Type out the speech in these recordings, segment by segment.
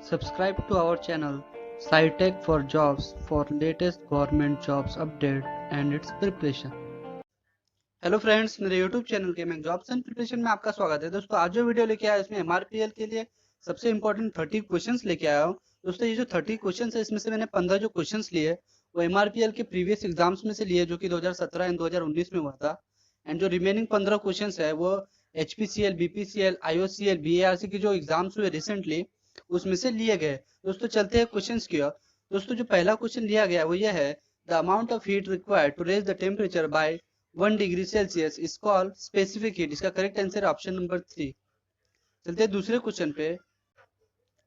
Subscribe to our channel SciTech for Jobs for latest government jobs update and its preparation. Hello friends, मेरे YouTube channel के मैं jobs and preparation में आपका स्वागत है। दोस्तों, आज जो वीडियो लेके आया इसमें एमआरपीएल के लिए सबसे इंपॉर्टेंट 30 क्वेश्चंस लेके आया हूँ। दोस्तों, ये जो 30 क्वेश्चंस है इसमें से मैंने 15 जो क्वेश्चंस लिए वो एमआरपीएल के प्रीवियस एग्जाम्स में से लिए जो कि 2017 एंड 2019 में हुआ था। एंड जो रिमेनिंग 15 क्वेश्चंस है वो एचपीसीएल, बीपीसीएल, आईओसीएल, बीएआरसी की जो एग्जाम्स हुए रिसेंटली उसमें से लिए गए। दोस्तों, चलते हैं क्वेश्चंस की ओर। दोस्तों, जो पहला क्वेश्चन लिया गया वो यह है, the amount of heat required to raise the temperature by 1 degree Celsius is called specific heat. इसका करेक्ट आंसर ऑप्शन नंबर 3। चलते हैं दूसरे क्वेश्चन पे।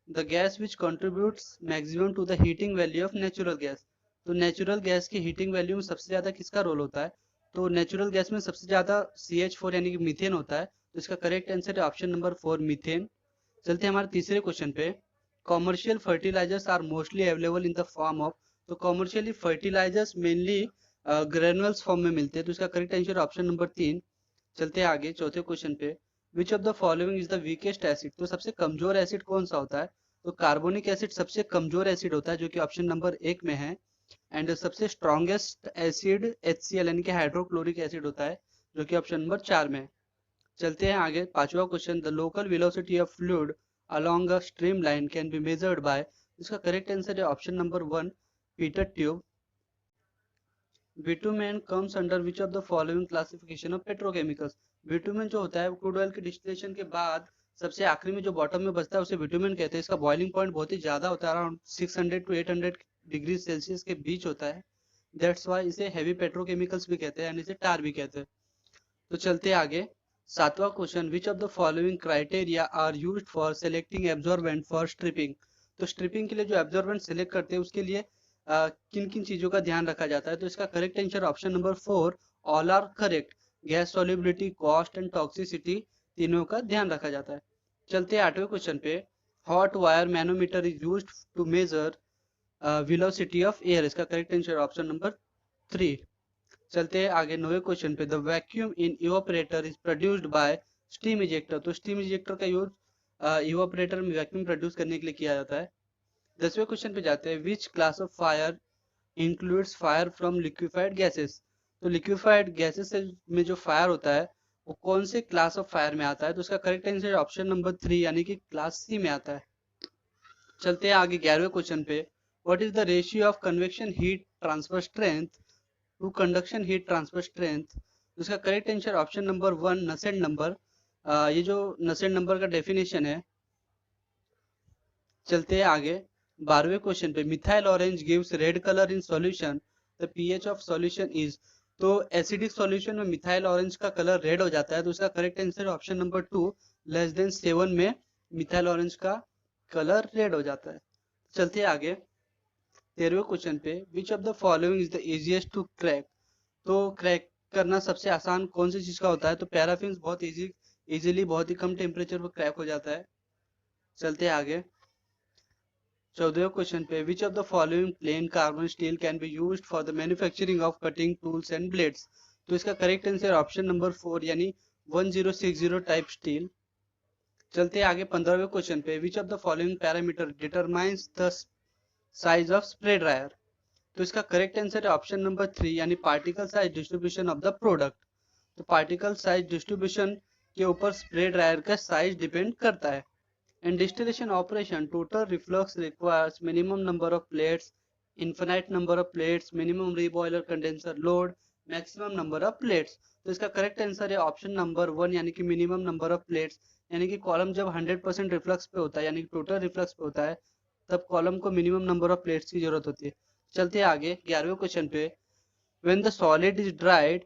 The gas which contributes maximum to the heating value of natural gas. तो natural gas की heating value में सबसे ज्यादा किसका रोल होता है? तो नेचुरल गैस में सबसे ज्यादा CH4 यानी कि मीथेन होता है। तो इसका करेक्ट आंसर है ऑप्शन नंबर 4, मीथेन। चलते हैं हमारे तीसरे क्वेश्चन पे। Commercial fertilizers are mostly available in the form of. तो commercially fertilizers mainly granules form में मिलते हैं। तो इसका करेक्ट आंसर ऑप्शन नंबर 3। चलते हैं आगे चौथे क्वेश्चन पे। Which of the following is the weakest acid. तो सबसे कमजोर एसिड कौन सा होता है? तो कार्बोनिक एसिड सबसे कमजोर एसिड होता है जो कि ऑप्शन नंबर 1 में है। एंड सबसे स्ट्रॉन्गेस्ट एसिड HCl यानी कि हाइड्रोक्लोरिक एसिड होता है जो कि ऑप्शन नंबर 4 में है। चलते हैं आगे पांचवा question. The local velocity of fluid along a streamline can be measured by। इसका करेक्ट आंसर है option number 1, Peter tube. Bitumen comes under which of the following classification of petrochemicals. Bitumen जो होता है वो क्रूड ऑयल के distillation के बाद सबसे आखिरी में जो बॉटम में बचता है उसे बिटुमेन कहते हैं। इसका बॉइलिंग पॉइंट बहुत ही ज्यादा होता है, अराउंड 600 टू 800 डिग्री सेल्सियस के बीच होता है। दैट्स वाई इसे हैवी पेट्रोकेमिकल्स भी कहते हैं एंड इसे टार भी कहते हैं। तो चलते आगे सातवां question. Which of the following criteria are used for selecting absorbent for stripping. तो स्ट्रिपिंग के लिए जो एब्जॉर्बेंट सेलेक्ट करते हैं उसके लिए किन किन चीजों का ध्यान रखा जाता है? तो इसका correct answer option number 4, all are correct. Gas solubility, cost and toxicity तीनों का ध्यान रखा जाता है। चलते हैं आठवें क्वेश्चन पे। Hot wire manometer is used to measure velocity of air. इसका करेक्ट आंसर ऑप्शन नंबर 3। चलते हैं आगे नौवे क्वेश्चन पे। The vacuum in evaporator is produced by steam ejector. तो स्टीम इजेक्टर का यूज इवापोरेटर में वैक्यूम प्रोड्यूस करने के लिए किया जाता है। 10वें क्वेश्चन पे जाते हैं। Which class of fire includes fire from liquefied gases. तो लिक्विफाइड गैसेस में जो फायर होता है वो कौन से क्लास ऑफ फायर में आता है? तो उसका करेक्ट आंसर ऑप्शन नंबर 3 यानी कि क्लास C में आता है। चलते हैं आगे 11वें क्वेश्चन पे। What is the ratio of convection heat transfer strength to conduction heat transfer strength. इसका correct answer option number 1, Nusselt number. ये जो नसेल्ट नंबर का डेफिनेशन है। चलते हैं आगे 12वें क्वेश्चन पे। Methyl orange gives red colour in solution, the pH of solution is. तो एसिडिक सॉल्यूशन में मिथाइल ऑरेंज का कलर रेड हो जाता है। तो इसका correct answer option number 2, less than 7 में मिथाइल ऑरेंज का कलर रेड हो जाता है। चलते हैं आगे 13वें क्वेश्चन पे। Which of the following is the easiest to crack. तो क्रैक करना सबसे आसान कौन सी चीज का होता है? तो पैराफिन बहुत इजीली बहुत ही कम टेम्परेचर पर क्रैक हो जाता है। चलते हैं आगे 14वें क्वेश्चन पे। Which of the following plane carbon steel can be used for the manufacturing of cutting tools and blades. तो इसका करेक्ट आंसर ऑप्शन नंबर 4 यानी 1060 टाइप स्टील। चलते हैं आगे 15वें क्वेश्चन पे। Which of the following parameter determines the size of spray dryer. तो इसका correct answer है ऑप्शन नंबर 3 यानी particle size distribution of the product. तो पार्टिकल साइज डिस्ट्रीब्यूशन के ऊपर स्प्रे ड्रायर का साइज डिपेंड करता है। In distillation operation, total reflux requires minimum number of plates, infinite number of plates, minimum reboiler condenser load, maximum number of plates। तो इसका correct answer है option number 1 यानी कि मिनिमम नंबर ऑफ प्लेट्स। यानी कि column जब 100% reflux पे होता है यानी कि टोटल रिफ्लक्स पे होता है तब कॉलम को मिनिमम नंबर ऑफ प्लेट्स की जरूरत होती है। चलते हैं आगे 11वें क्वेश्चन पे। When the solid is dried,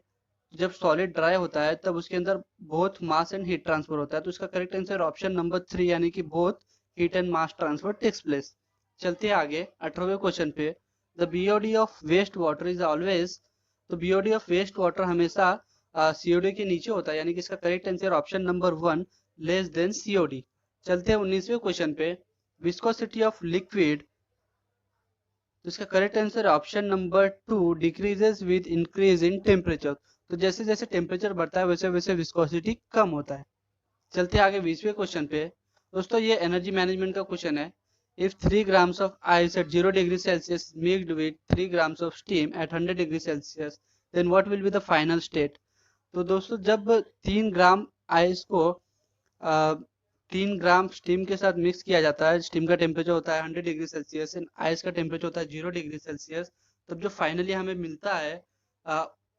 जब सॉलिड ड्राई होता है तब उसके अंदर both mass and heat transfer होता है। तो इसका करेक्ट आंसर ऑप्शन नंबर 3 यानी कि both heat and mass transfer takes place. चलते हैं आगे 18वें क्वेश्चन पे। The BOD of waste water is always. तो बीओडी ऑफ वेस्ट वाटर हमेशा सीओडी के नीचे होता है यानी कि इसका correct answer option number 1, less than COD. चलते हैं 19वें क्वेश्चन पे। Viscosity of liquid. तो इसका correct answer option number 2, decreases with increase in temperature. तो जैसे जैसे टेम्परेचर बढ़ता है वैसे वैसे विस्कोसिटी कम होता है। चलते आगे 20वें क्वेश्चन पे। दोस्तों, ये एनर्जी मैनेजमेंट का क्वेश्चन है। if 3 grams of ice at 0 degree Celsius is mixed with 3 grams of steam at 100 degree Celsius, then what will be the final state? तो दोस्तों जब 3 ग्राम आइस को 3 ग्राम स्टीम के साथ मिक्स किया जाता है, स्टीम का टेम्परेचर होता है 100 डिग्री सेल्सियस एंड आइस का टेम्परेचर होता है 0 डिग्री सेल्सियस, तब जो फाइनली हमें मिलता है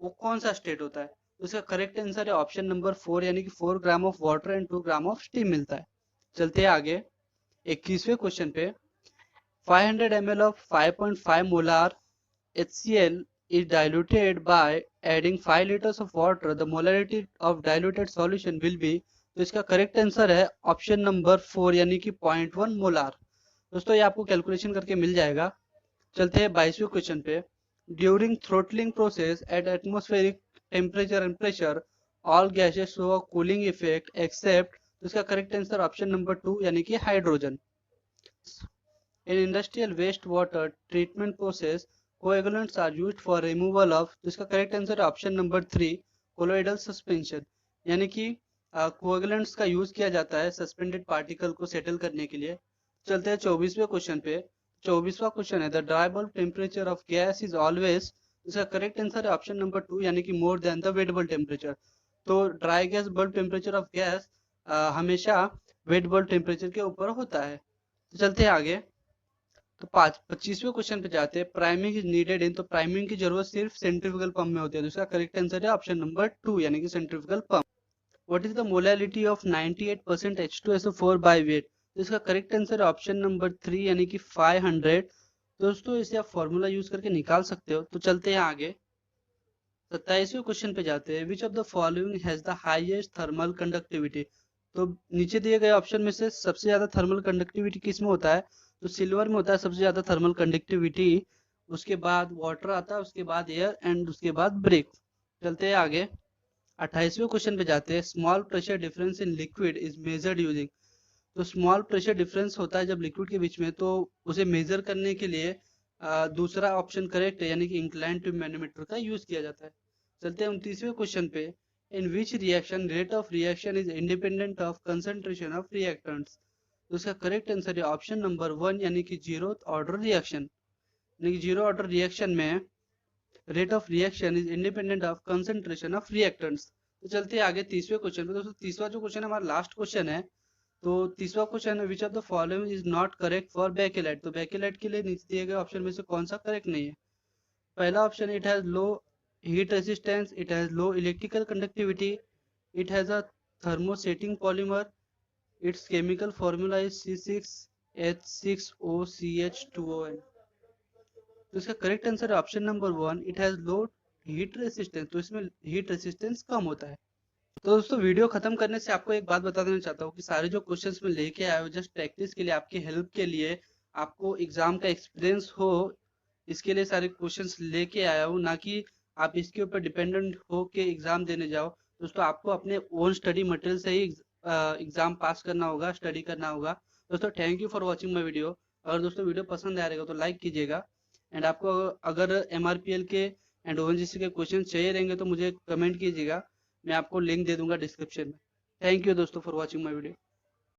वो कौन सा स्टेट होता है? उसका करेक्ट आंसर है ऑप्शन नंबर 4 यानी कि 4 gram of water and 2 gram of steam मिलता है। चलते हैं आगे 21वें क्वेश्चन पे। 500 ml of 5.5 molar HCl is diluted by adding 5 liters of water. The molarity of diluted solution will be, तो इसका करेक्ट आंसर है ऑप्शन नंबर 4 यानी कि 0.1 मोलार। दोस्तों ये आपको कैलकुलेशन करके मिल जाएगा। चलते हैं 22वें क्वेश्चन पे। During throttling process at atmospheric temperature and pressure all gases show a cooling effect except, तो इसका करेक्ट आंसर ऑप्शन नंबर 2 यानी कि hydrogen. In industrial waste water treatment process coagulants are used for removal of, तो इसका correct answer है option number 3 colloidal suspension, यानी कि coagulants का यूज किया जाता है सस्पेंडेड पार्टिकल को सेटल करने के लिए। चलते हैं 24वें क्वेश्चन पे। 24वां क्वेश्चन है the dry bulb temperature of gas is always, इसका करेक्ट आंसर है ऑप्शन नंबर 2 यानी कि more than the wet bulb temperature. तो dry gas bulb temperature of gas हमेशा वेट बल्ब टेम्परेचर के ऊपर होता है। तो चलते हैं आगे, तो 25वें क्वेश्चन पे जाते हैं। प्राइमिंग इज नीडेड इन, तो प्राइमिंग की जरूरत सिर्फ सेंट्रीफ्यूगल पंप में होती है, तो इसका करेक्ट आंसर है ऑप्शन नंबर 2 यानी कि centrifugal pump. What is the molality of 98% H2SO4 by weight, तो इसका करेक्ट आंसर है ऑप्शन नंबर 3 यानी कि 500। दोस्तों इसे आप फॉर्मूला यूज करके निकाल सकते हो। तो चलते हैं आगे 27वें क्वेश्चन पे जाते हैं। विच of the following has the highest thermal conductivity, तो नीचे दिए गए ऑप्शन में से सबसे ज्यादा थर्मल कंडक्टिविटी किस में होता है? तो सिल्वर में होता है सबसे ज्यादा थर्मल कंडक्टिविटी, उसके बाद वाटर आता है, उसके बाद एयर एंड उसके बाद ब्रिक। चलते हैं आगे 28वें क्वेश्चन पे जाते हैं। Small pressure difference in liquid is measured using, तो स्मॉल प्रेशर डिफरेंस होता है जब लिक्विड के बीच में, तो उसे मेजर करने के लिए दूसरा ऑप्शन करेक्ट है यानी कि इंक्लाइन ट्यूब मैनोमीटर का यूज किया जाता है। चलते हैं 29वें क्वेश्चन पे। In which reaction rate of reaction is independent of concentration of reactants, तो इसका करेक्ट आंसर है ऑप्शन नंबर 1 यानी कि जीरो ऑर्डर रिएक्शन, यानी कि जीरो ऑर्डर रिएक्शन में rate of reaction is independent of concentration of reactants. तो चलते हैं आगे 30वें क्वेश्चन पे। दोस्तों 30वां जो क्वेश्चन है हमारा लास्ट क्वेश्चन है। तो 30वां क्वेश्चन है विच of the following is not correct for bakelite, तो बेकेलाइट के लिए नीचे दिए गए ऑप्शन में से कौन सा करेक्ट नहीं है? पहला option it has low heat resistance, it has low electrical conductivity, it has a thermosetting polymer, its chemical formula is C6H6OCH2ON। तो इसका करेक्ट आंसर है option number 1 it has low heat resistance, तो इसमें heat resistance कम होता है। तो दोस्तों video खत्म करने से आपको एक बात बता देना चाहता हूँ कि सारे जो क्वेश्चंस मैं लेके आया हूँ जस्ट प्रैक्टिस के लिए, आपकी हेल्प के लिए, आपको एग्जाम का एक्सपीरियंस हो, इसके लिए सारे क्वेश्चंस लेके आया हूँ, ना कि आप इसके ऊपर डिपेंडेंट हो के एग्जाम देने जाओ। दोस्तों आपको अपने ओन स्टडी मटेरियल से ही एग्जाम पास करना होगा, स्टडी करना होगा। दोस्तों thank you for watching my video. अगर दोस्तों वीडियो पसंद आ रहेगा तो लाइक कीजिएगा, एंड आपको अगर MRPL के एंड ONGC के क्वेश्चन चाहिए रहेंगे तो मुझे कमेंट कीजिएगा, मैं आपको लिंक दे दूंगा डिस्क्रिप्शन में। थैंक यू दोस्तों फॉर वॉचिंग माई वीडियो।